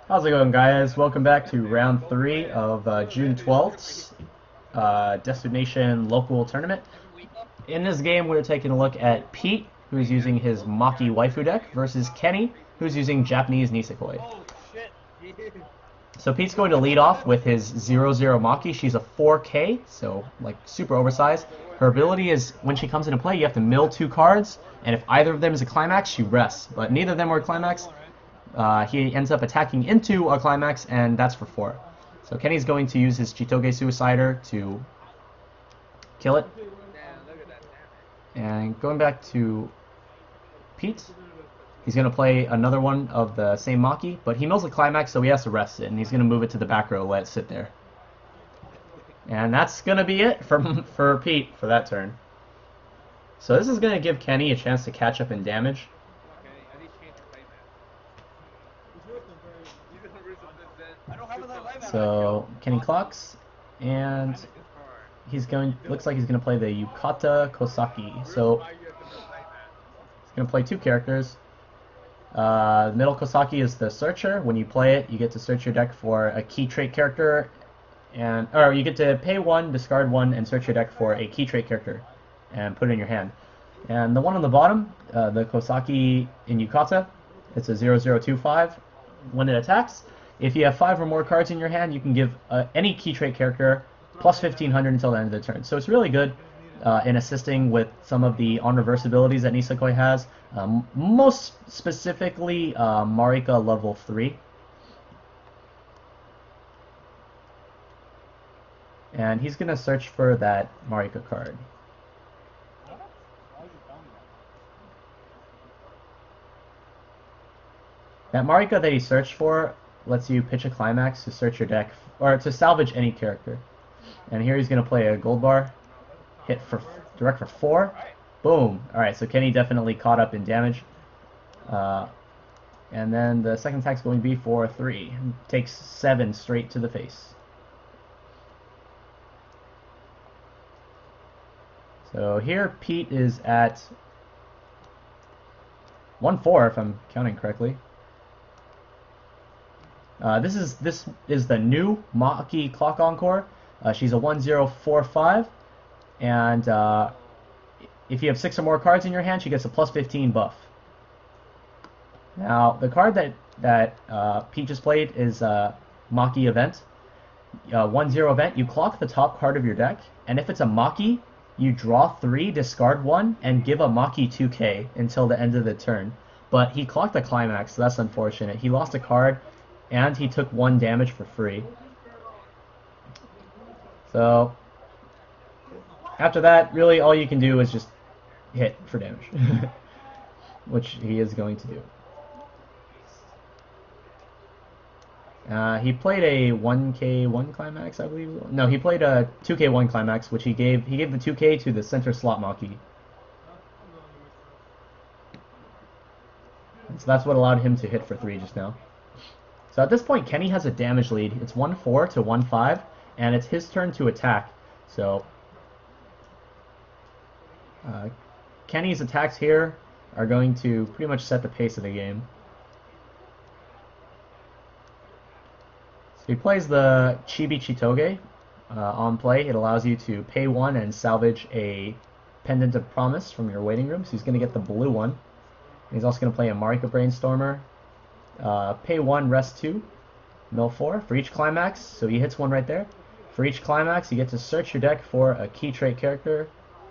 How's it going, guys? Welcome back to round 3 of June 12th Desu-Nation local tournament. In this game, we're taking a look at Pete, who's using his Maki Waifu deck, versus Kenny, who's using Japanese Nisekoi. So Pete's going to lead off with his 0-0 Maki. She's a 4K, so like super oversized. Her ability is when she comes into play, you have to mill 2 cards, and if either of them is a climax, she rests. But neither of them were a climax. He ends up attacking into a climax, and that's for 4. So Kenny's going to use his Chitoge Suicider to kill it. And going back to Pete, he's going to play another one of the same Maki, but he mills a climax, so he has to rest it, and he's going to move it to the back row, let it sit there. And that's going to be it for Pete for that turn. So this is going to give Kenny a chance to catch up in damage. So Kenny clocks, and looks like he's going to play the Yukata Kosaki. So he's going to play 2 characters. The middle Kosaki is the Searcher. When you play it, you get to search your deck for a key trait character, or you get to pay 1, discard 1, and search your deck for a key trait character, and put it in your hand. And the one on the bottom, the Kosaki in Yukata, it's a 0025. When it attacks, if you have 5 or more cards in your hand, you can give any key trait character plus 1500 until the end of the turn. So it's really good in assisting with some of the on-reverse abilities that Nisekoi has. Most specifically, Marika level 3. And he's going to search for that Marika card. That Marika that he searched for lets you pitch a climax to search your deck, or to salvage any character. And here he's going to play a gold bar, hit for direct for 4. Boom! Alright, so Kenny definitely caught up in damage. And then the second attack's going to be for 3. Takes 7 straight to the face. So here Pete is at 1-4 if I'm counting correctly. This is the new Maki Clock Encore. She's a 1045, and if you have 6 or more cards in your hand, she gets a plus 15 buff. Now, the card that Pete just played is Maki Event. 1-0 event, you clock the top card of your deck, and if it's a Maki, you draw 3, discard 1, and give a Maki 2k until the end of the turn. But he clocked a climax, so that's unfortunate. He lost a card, and he took 1 damage for free. So after that, really all you can do is just hit for damage, which he is going to do. He played a 1k1 climax, I believe. No, he played a 2k1 climax, which he gave the 2k to the center slot Maki. And so that's what allowed him to hit for 3 just now. So at this point, Kenny has a damage lead. It's 1-4 to 1-5, and it's his turn to attack. So Kenny's attacks here are going to pretty much set the pace of the game. So he plays the Chibi Chitoge on play. It allows you to pay 1 and salvage a Pendant of Promise from your waiting room. So he's going to get the blue one. And he's also going to play a Marika Brainstormer. Pay 1, rest 2, mill 4 for each climax, so he hits 1 right there. For each climax, you get to search your deck for a key trait character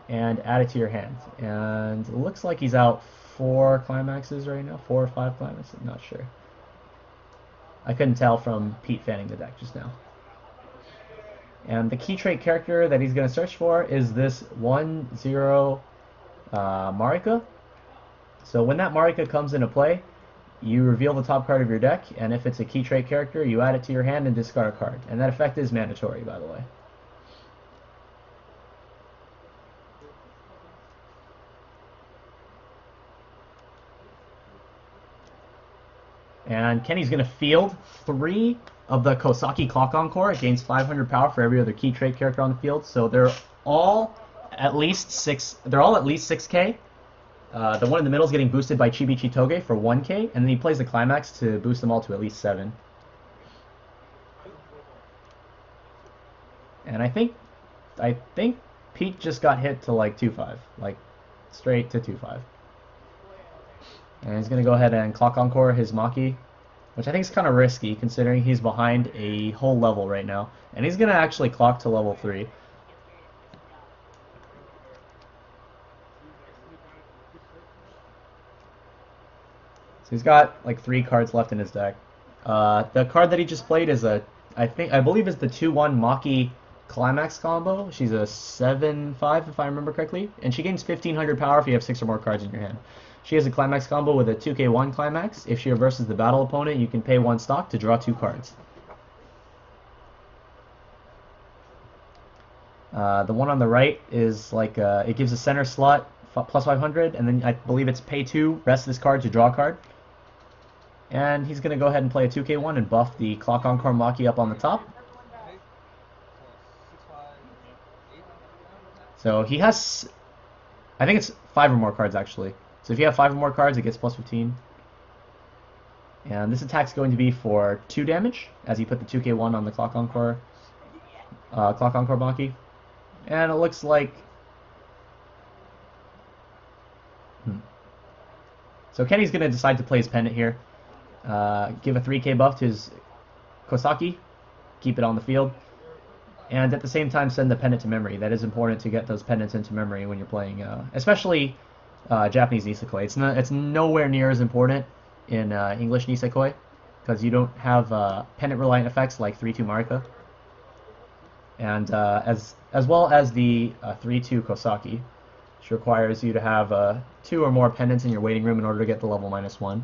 and add it to your hand. And it looks like he's out 4 climaxes right now, 4 or 5 climaxes, I'm not sure. I couldn't tell from Pete fanning the deck just now. And the key trait character that he's going to search for is this 1-0 Marika. So when that Marika comes into play, you reveal the top card of your deck, and if it's a key trait character, you add it to your hand and discard a card. And that effect is mandatory, by the way. And Kenny's going to field 3 of the Kosaki Clock Encore. It gains 500 power for every other key trait character on the field. So they're all at least 6. They're all at least 6k. The one in the middle is getting boosted by Chibi Chitoge for 1k, and then he plays the climax to boost them all to at least 7. And I think Pete just got hit to like 2-5, like straight to 2-5. And he's gonna go ahead and clock encore his Maki, which I think is kind of risky considering he's behind a whole level right now. And he's gonna actually clock to level 3. So he's got like 3 cards left in his deck. The card that he just played is I believe is the 2-1 Maki Climax combo. She's a 7-5 if I remember correctly, and she gains 1500 power if you have 6 or more cards in your hand. She has a Climax combo with a 2k1 Climax. If she reverses the battle opponent, you can pay 1 stock to draw 2 cards. The one on the right is like it gives a center slot plus 500, and then I believe it's pay 2, rest this card to draw a card. And he's going to go ahead and play a 2k1 and buff the Clock Encore Maki up on the top. So he has, I think it's 5 or more cards actually. So if you have 5 or more cards, it gets plus 15. And this attack's going to be for 2 damage, as you put the 2k1 on the Clock Encore Maki. And it looks like... So Kenny's going to decide to play his pendant here. Give a 3k buff to his Kosaki, keep it on the field, and at the same time send the pendant to memory. That is important to get those pendants into memory when you're playing, especially Japanese Nisekoi. It's nowhere near as important in English Nisekoi, because you don't have pendant reliant effects like 3-2 Marika, and as well as the 3-2 Kosaki, which requires you to have 2 or more pendants in your waiting room in order to get the level -1.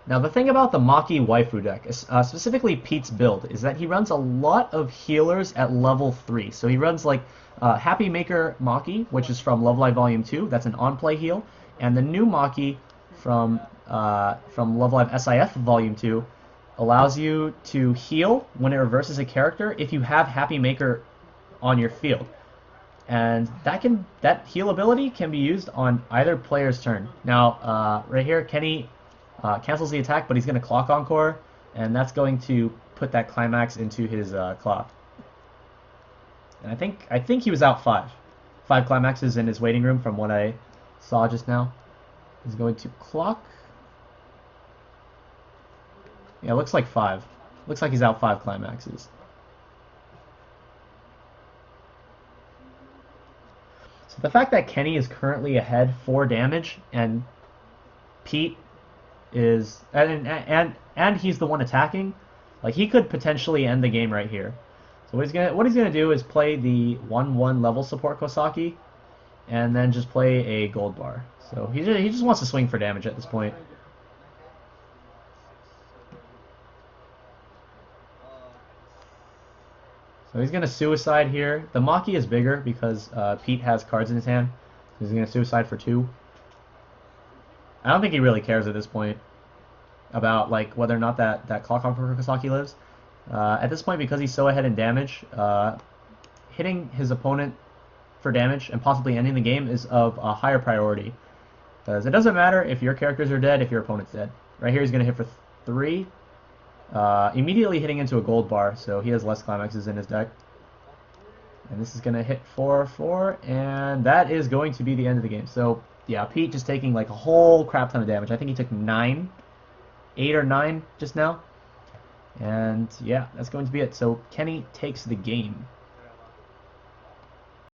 Now the thing about the Maki Waifu deck, specifically Pete's build, is that he runs a lot of healers at level 3. So he runs like Happy Maker Maki, which is from Love Live Volume 2, that's an on-play heal, and the new Maki from Love Live SIF Volume 2 allows you to heal when it reverses a character if you have Happy Maker on your field. And that heal ability can be used on either player's turn. Now, right here, Kenny cancels the attack, but he's going to Clock Encore, and that's going to put that Climax into his clock. And I think he was out 5 Climaxes in his waiting room from what I saw just now. He's going to clock. Yeah, it looks like 5. Looks like he's out 5 Climaxes. So the fact that Kenny is currently ahead 4 damage and Pete is and he's the one attacking, like he could potentially end the game right here. So what he's gonna do is play the 1-1 level support Kosaki, and then just play a gold bar. So he just wants to swing for damage at this point. So he's gonna suicide here. The Maki is bigger because Pete has cards in his hand. So he's gonna suicide for 2. I don't think he really cares at this point about like whether or not that Clock Encore Kosaki lives. At this point, because he's so ahead in damage, hitting his opponent for damage and possibly ending the game is of a higher priority. Because it doesn't matter if your characters are dead, if your opponent's dead. Right here he's going to hit for 3, immediately hitting into a gold bar, so he has less climaxes in his deck. And this is going to hit for 4, and that is going to be the end of the game. So yeah, Pete just taking like a whole crap ton of damage. I think he took 8 or 9 just now. And yeah, that's going to be it. So Kenny takes the game.